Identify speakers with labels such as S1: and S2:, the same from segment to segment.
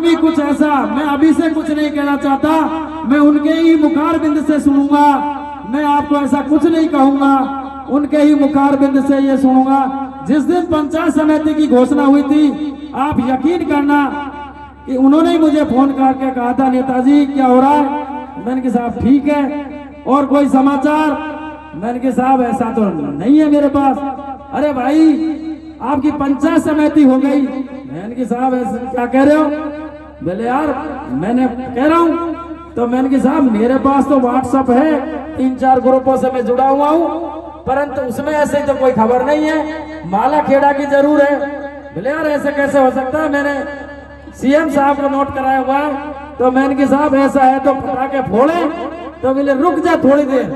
S1: आगामी कुछ ऐसा, मैं अभी से कुछ नहीं कहना चाहता, मैं उनके ही मुखारबिंद से सुनूंगा। मैं आपको ऐसा कुछ नहीं कहूंगा, उनके ही मुखारबिंद से ये सुनूंगा। जिस दिन पंचायत समिति की घोषणा हुई थी, आप यकीन करना कि उन्होंने ही मुझे फोन करके कहा था, नेताजी क्या हो रहा है? मैंने कहा साहब ठीक है। और कोई समाचार? मैंने कहा साहब ऐसा तो नहीं है मेरे पास। अरे भाई आपकी पंचायत समिति हो गई। मैंने कहा साहब ऐसा क्या कह रहे हो? बोले यार मैंने कह रहा हूँ। तो मैंने कहा साहब मेरे पास तो व्हाट्सएप है, 3-4 ग्रुपों से मैं जुड़ा हुआ हूँ, परंतु उसमें ऐसे तो कोई खबर नहीं है। माला खेड़ा की जरूर है। बोले यार ऐसे कैसे हो सकता है? मैंने सीएम साहब को नोट कराया हुआ है। तो मैंने कहा साहब ऐसा है तो पटाखे फोड़े। तो बोले रुक जा थोड़ी देर,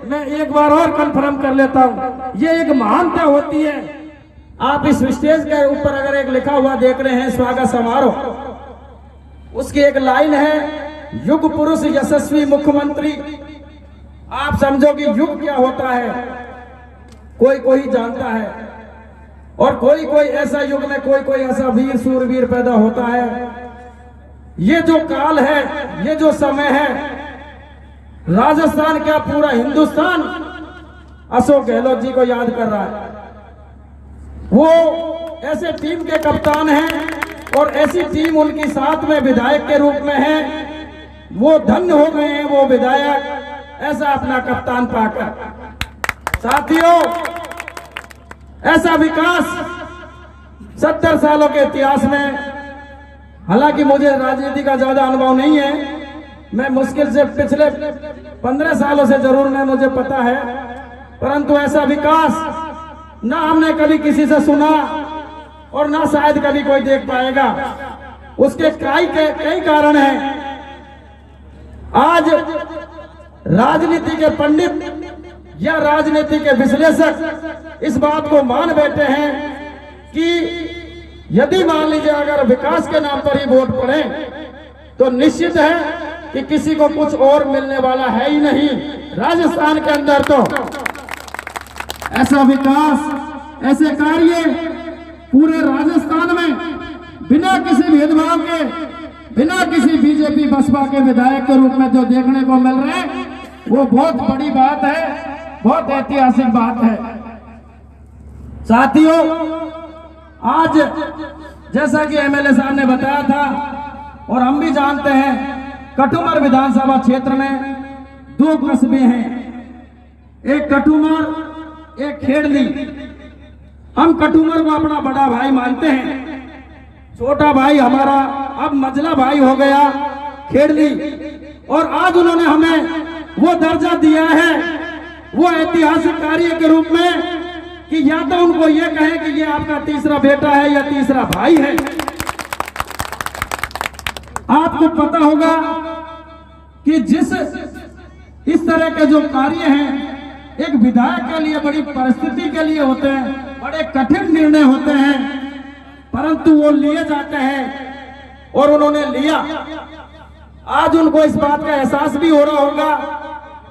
S1: मैं एक बार और कंफर्म कर लेता हूँ। ये एक महानता होती है। आप इस स्टेज के ऊपर अगर एक लिखा हुआ देख रहे हैं स्वागत समारोह, उसकी एक लाइन है युग पुरुष यशस्वी मुख्यमंत्री। आप समझो कि युग क्या होता है, कोई कोई जानता है, और कोई कोई ऐसा युग में कोई कोई ऐसा वीर सूरवीर पैदा होता है। ये जो काल है, ये जो समय है, राजस्थान क्या पूरा हिंदुस्तान अशोक गहलोत जी को याद कर रहा है। वो ऐसे टीम के कप्तान हैं और ऐसी टीम उनकी साथ में विधायक के रूप में है। वो धन्य हो गए हैं वो विधायक ऐसा अपना कप्तान पाकर। साथियों ऐसा विकास 70 सालों के इतिहास में, हालांकि मुझे राजनीति का ज्यादा अनुभव नहीं है, मैं मुश्किल से पिछले 15 सालों से जरूर में मुझे पता है, परंतु ऐसा विकास ना हमने कभी किसी से सुना और ना शायद कभी कोई देख पाएगा। उसके कई कारण हैं। आज राजनीति के पंडित या राजनीति के विश्लेषक इस बात को मान बैठे हैं कि यदि मान लीजिए अगर विकास के नाम पर ही वोट पड़े तो निश्चित है कि किसी को कुछ और मिलने वाला है ही नहीं। राजस्थान के अंदर तो ऐसा विकास, ऐसे कार्य पूरे राजस्थान में बिना किसी भेदभाव के, बिना किसी बीजेपी बसपा के विधायक के रूप में जो देखने को मिल रहे हैं, वो बहुत बड़ी बात है, बहुत ऐतिहासिक बात है। साथियों आज जैसा कि एमएलए साहब ने बताया था और हम भी जानते हैं, कठुमर विधानसभा क्षेत्र में 2 कस्बे हैं, एक कठुमर एक खेड़ली। हम कठुमर को अपना बड़ा भाई मानते हैं, छोटा भाई हमारा अब मझला भाई हो गया खेड़ली, और आज उन्होंने हमें वो दर्जा दिया है वो ऐतिहासिक कार्य के रूप में कि या तो उनको ये कहें कि ये आपका तीसरा बेटा है या तीसरा भाई है। आपको पता होगा कि जिस इस तरह के जो कार्य हैं एक विधायक के लिए बड़ी परिस्थिति के लिए होते हैं, बड़े कठिन निर्णय होते हैं, परंतु वो लिए जाते हैं और उन्होंने लिया। आज उनको इस बात का एहसास भी हो रहा होगा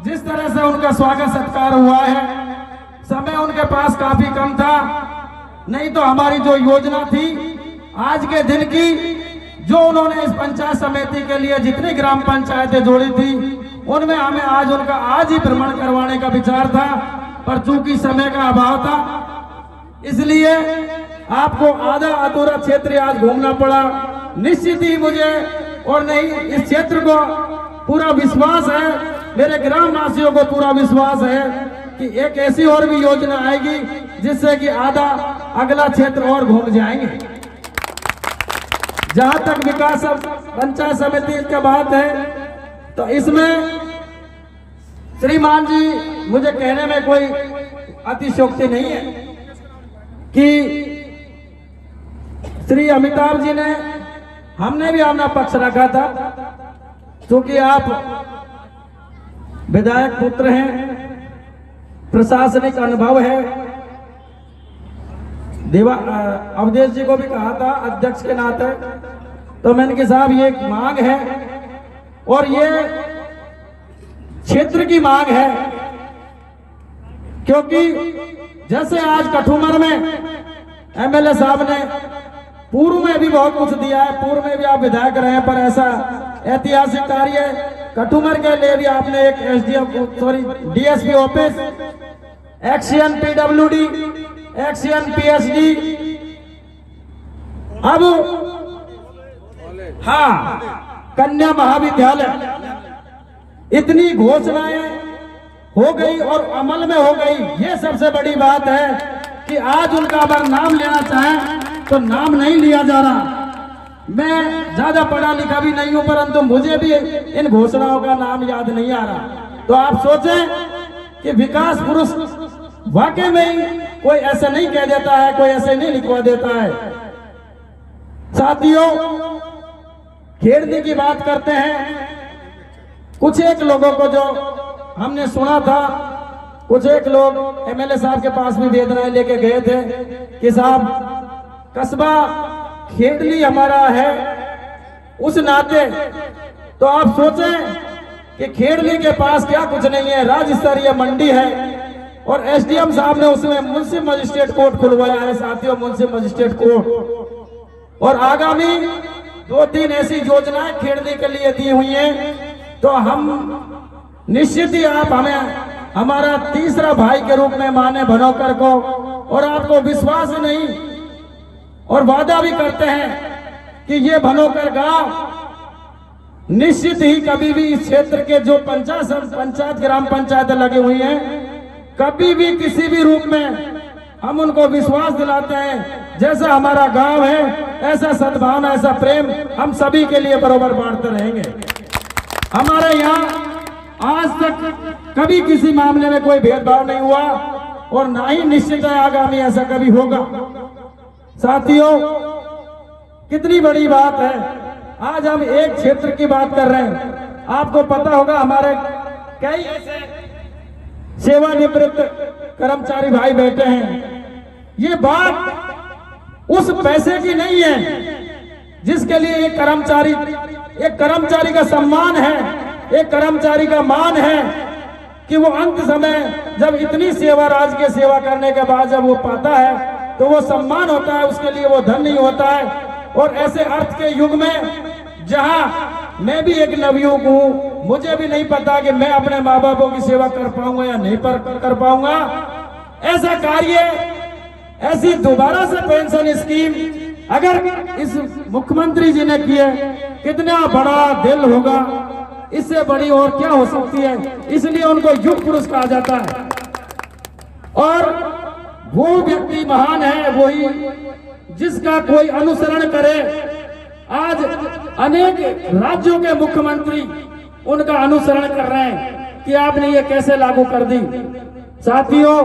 S1: जिस तरह से उनका स्वागत सत्कार हुआ है। समय उनके पास काफी कम था, नहीं तो हमारी जो योजना थी आज के दिन की, जो उन्होंने इस पंचायत समिति के लिए जितनी ग्राम पंचायतें जोड़ी थी उनमें हमें आज उनका आज ही भ्रमण करवाने का विचार था, पर चूंकि समय का अभाव था इसलिए आपको आधा अधूरा क्षेत्र आज घूमना पड़ा। निश्चित ही मुझे और नहीं इस क्षेत्र को पूरा विश्वास है, मेरे ग्रामवासियों को पूरा विश्वास है कि एक ऐसी और भी योजना आएगी जिससे कि आधा अगला क्षेत्र और घूम जाएंगे। जहां तक विकास पंचायत समिति की बात है तो इसमें श्रीमान जी मुझे कहने में कोई अतिशयोक्ति नहीं है कि श्री अमिताभ जी ने, हमने भी अपना पक्ष रखा था, क्योंकि आप विधायक पुत्र हैं, प्रशासनिक अनुभव है। अवधेश जी को भी कहा था अध्यक्ष के नाते, तो मैंने कहा साहब ये एक मांग है और ये क्षेत्र की मांग है, क्योंकि जैसे आज कठुमर में एमएलए साहब ने पूर्व में भी बहुत कुछ दिया है, पूर्व में भी आप विधायक रहे हैं, पर ऐसा ऐतिहासिक कार्य कठुमर के लिए भी आपने एक DSP office, XEN PWD, XEN PhD, अब हाँ कन्या महाविद्यालय, इतनी घोषणाएं हो गई और अमल में हो गई। ये सबसे बड़ी बात है कि आज उनका अगर नाम लेना चाहें तो नाम नहीं लिया जा रहा। मैं ज्यादा पढ़ा लिखा भी नहीं हूं, परंतु मुझे भी इन घोषणाओं का नाम याद नहीं आ रहा। तो आप सोचें कि विकास पुरुष वाकई में ही कोई ऐसा नहीं कह देता है, कोई ऐसे नहीं लिखवा देता है। साथियों, खेड़नी की बात करते हैं। कुछ एक लोगों को जो हमने सुना था, कुछ एक लोग एमएलए साहब के पास भी वेदनाएं लेके गए थे कि साहब कस्बा खेड़ली हमारा है, उस नाते तो आप सोचें कि खेड़ली के पास क्या कुछ नहीं है, राज्य स्तरीय मंडी है और एसडीएम साहब ने उसमें मुंसिफ मजिस्ट्रेट कोर्ट खुलवाया है। साथियों, मुंसिफ मजिस्ट्रेट कोर्ट और आगामी 2-3 ऐसी योजनाएं खेड़ली के लिए दी हुई हैं। तो हम निश्चित ही आप हमें हमारा तीसरा भाई के रूप में माने भनोकर को, और आपको विश्वास नहीं और वादा भी करते हैं कि ये भनोकर गांव निश्चित ही कभी भी इस क्षेत्र के जो पंचायत ग्राम पंचायत लगे हुई हैं, कभी भी किसी भी रूप में हम उनको विश्वास दिलाते हैं जैसा हमारा गांव है, ऐसा सद्भावना, ऐसा प्रेम हम सभी के लिए बराबर बांटते रहेंगे। हमारे यहाँ आज तक कभी किसी मामले में कोई भेदभाव नहीं हुआ और ना ही निश्चित है आगामी ऐसा कभी होगा। साथियों, कितनी बड़ी बात है, आज हम एक क्षेत्र की बात कर रहे हैं। आपको पता होगा हमारे कई ऐसे सेवानिवृत्त कर्मचारी भाई बैठे हैं। ये बात उस पैसे की नहीं है जिसके लिए एक कर्मचारी का सम्मान है, एक कर्मचारी का मान है कि वो अंत समय जब इतनी सेवा, राज्य की सेवा करने के बाद जब वो पाता है तो वो सम्मान होता है, उसके लिए वो धन नहीं होता है। और ऐसे अर्थ के युग में जहां मैं भी एक नवयुवक हूं, मुझे भी नहीं पता कि मैं अपने माँ बापों की सेवा कर पाऊंगा या नहीं कर पाऊंगा, ऐसा कार्य, ऐसी दोबारा से पेंशन स्कीम अगर इस मुख्यमंत्री जी ने किए, कितना बड़ा दिल होगा, इससे बड़ी और क्या हो सकती है। इसलिए उनको युग पुरुष कहा जाता है। और वो व्यक्ति महान है वही जिसका कोई अनुसरण करे। आज अनेक राज्यों के मुख्यमंत्री उनका अनुसरण कर रहे हैं कि आपने ये कैसे लागू कर दी। साथियों,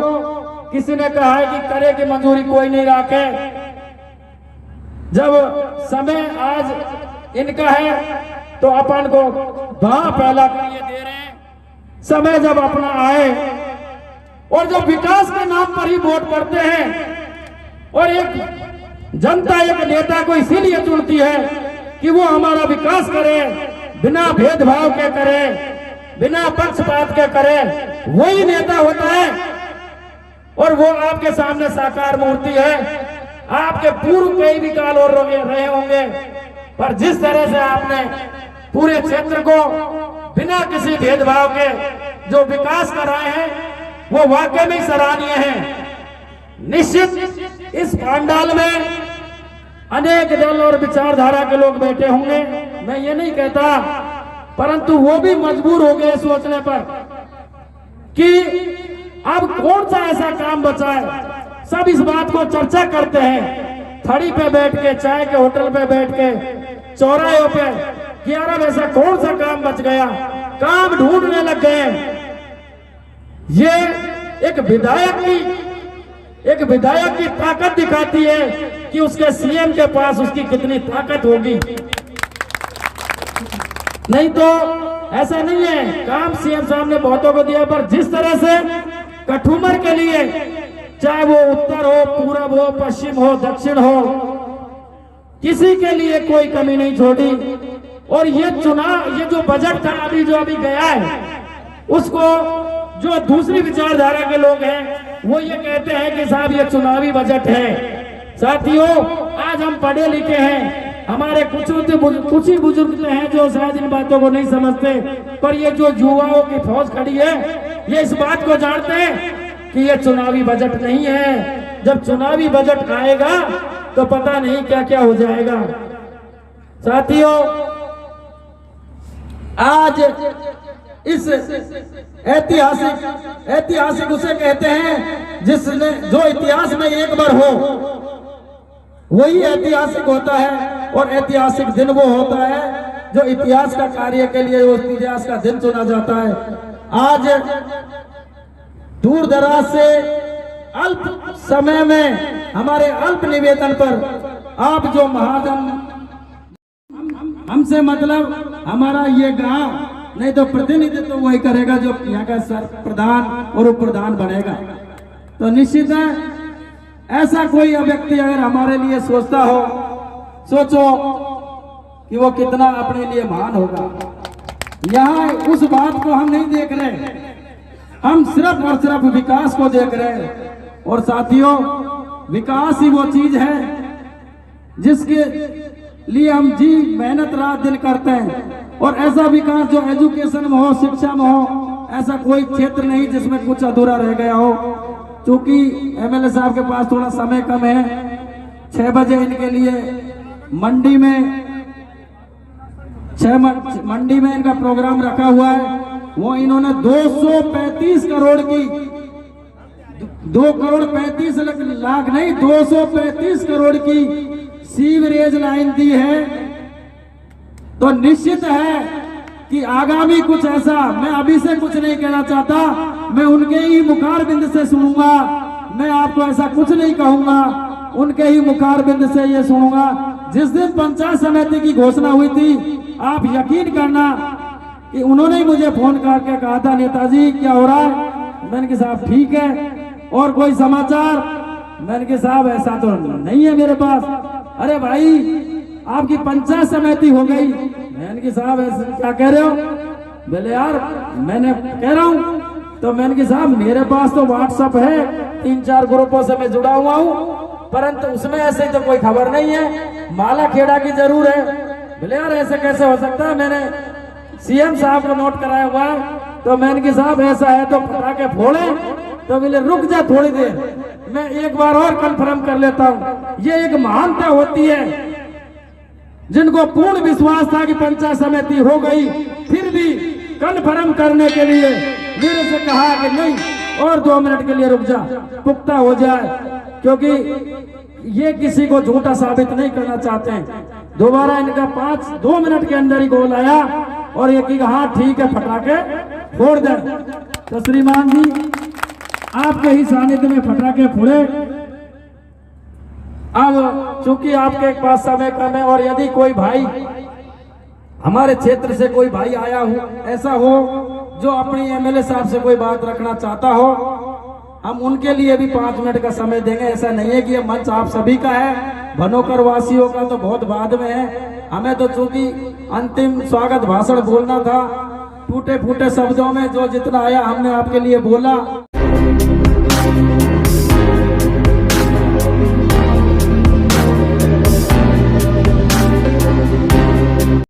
S1: किसी ने कहा है कि करे की मंजूरी कोई नहीं रखे। जब समय आज इनका है तो अपन को वहां पहला कर ये दे रहे हैं। समय जब अपना आए और जो विकास के नाम पर ही वोट पड़ते हैं, और एक जनता एक नेता को इसीलिए चुनती है कि वो हमारा विकास करे, बिना भेदभाव के करे, बिना पक्षपात के करे, वही नेता होता है। और वो आपके सामने साकार मूर्ति है। आपके पूर्व कई भी काल और रहे होंगे, पर जिस तरह से आपने पूरे क्षेत्र को बिना किसी भेदभाव के जो विकास कर रहे हैं, वो वाकई में सराहनीय है। निश्चित इस पंडाल में अनेक दल और विचारधारा के लोग बैठे होंगे, मैं ये नहीं कहता, परंतु वो भी मजबूर हो गए सोचने पर कि अब कौन सा ऐसा काम बचा है। सब इस बात को चर्चा करते हैं, थड़ी पे बैठ के, चाय के होटल पे बैठ के, चौराहों पे, कि यार ऐसा कौन सा काम बच गया, काम ढूंढने लग गए। ये एक विधायक की ताकत दिखाती है कि उसके सीएम के पास उसकी कितनी ताकत होगी। नहीं तो ऐसा नहीं है, काम सीएम साहब ने बहुतों को दिया, पर जिस तरह से कठुमर के लिए, चाहे वो उत्तर हो, पूरब हो, पश्चिम हो, दक्षिण हो, किसी के लिए कोई कमी नहीं छोड़ी। और ये चुनाव, ये जो बजट था अभी गया है, उसको जो दूसरी विचारधारा के लोग हैं वो ये कहते हैं कि साहब ये चुनावी बजट है। साथियों, आज हम पढ़े लिखे हैं, हमारे कुछ ही बुजुर्ग हैं जो शायद इन बातों को नहीं समझते, पर ये जो युवाओं की फौज खड़ी है, ये इस बात को जानते हैं कि ये चुनावी बजट नहीं है। जब चुनावी बजट आएगा तो पता नहीं क्या क्या हो जाएगा। साथियों, आज इस ऐतिहासिक उसे कहते हैं जिसने जो इतिहास में एक बार हो, वही ऐतिहासिक होता है। और ऐतिहासिक दिन वो होता है जो इतिहास का कार्य के लिए उस इतिहास का दिन चुना जाता है। आज दूर दराज से अल्प समय में हमारे अल्प निवेदन पर आप जो महाजन हमसे मतलब हमारा ये गांव नहीं तो प्रतिनिधित्व तो वही करेगा जो यहाँ का सर प्रधान और उप प्रधान बनेगा। तो निश्चित है ऐसा कोई व्यक्ति अगर हमारे लिए सोचता हो, सोचो कि वो कितना अपने लिए महान होगा। यहाँ उस बात को हम नहीं देख रहे, हम सिर्फ और सिर्फ विकास को देख रहे हैं। और साथियों, विकास ही वो चीज है जिसके लिए हम जी मेहनत रात दिन करते हैं। और ऐसा विकास जो एजुकेशन में हो, शिक्षा में हो, ऐसा कोई क्षेत्र नहीं जिसमें कुछ अधूरा रह गया हो। क्योंकि एमएलए साहब के पास थोड़ा समय कम है, 6 बजे इनके लिए मंडी में इनका प्रोग्राम रखा हुआ है। वो इन्होंने 235 करोड़ की 2,35,00,000 नहीं 235 करोड़ की सीवरेज लाइन दी है। तो निश्चित है कि आगामी कुछ ऐसा, मैं अभी से कुछ नहीं कहना चाहता, मैं उनके ही मुखारबिंद से सुनूंगा। मैं आपको ऐसा कुछ नहीं कहूंगा, उनके ही मुखारबिंद से ये सुनूंगा। जिस दिन पंचायत समिति की घोषणा हुई थी, आप यकीन करना कि उन्होंने ही मुझे फोन करके कहा था, नेताजी क्या हो रहा है? मैंने कहा साहब ठीक है। और कोई समाचार? मैंने कहा साहब ऐसा तो नहीं है मेरे पास। अरे भाई आपकी पंचायत समिति हो गई। मैंने कहा साहब ऐसे क्या कह रहे हो? बोले यार मैंने कह रहा हूँ। तो मैंने कहा साहब मेरे पास तो व्हाट्सएप है, 3-4 ग्रुपों से मैं जुड़ा हुआ हूँ, परंतु उसमें ऐसे तो कोई खबर नहीं है। माला खेड़ा की जरूर है। बोले यार ऐसे कैसे हो सकता है? मैंने सीएम साहब को नोट कराया हुआ है। तो मैंने कहा साहब ऐसा है तो पटाखे फोड़े। तो बोले रुक जा थोड़ी देर, मैं एक बार और कंफर्म कर लेता हूँ। ये एक महानता होती है जिनको पूर्ण विश्वास था कि पंचायत समिति हो गई, फिर भी कंफर्म करने के लिए मेरे से कहा कि नहीं और 2 मिनट के लिए रुक जा, पुख्ता हो जाए, क्योंकि ये किसी को झूठा साबित नहीं करना चाहते हैं। दोबारा इनका 2 मिनट के अंदर ही कॉल आया और ये कि हाँ ठीक है पटाखे फोड़ दे। तो श्रीमान जी आपके ही सानिध्य में पटाखे फोड़े। अब चूंकि आपके पास समय कम है और यदि कोई भाई हमारे क्षेत्र से कोई भाई आया हो, ऐसा हो जो अपनी एमएलए साहब से कोई बात रखना चाहता हो, हम उनके लिए भी 5 मिनट का समय देंगे। ऐसा नहीं है कि ये मंच आप सभी का है, भनोकर वासियों का तो बहुत बाद में है। हमें तो चूंकि अंतिम स्वागत भाषण बोलना था, टूटे फूटे शब्दों में जो जितना आया हमने आपके लिए बोला।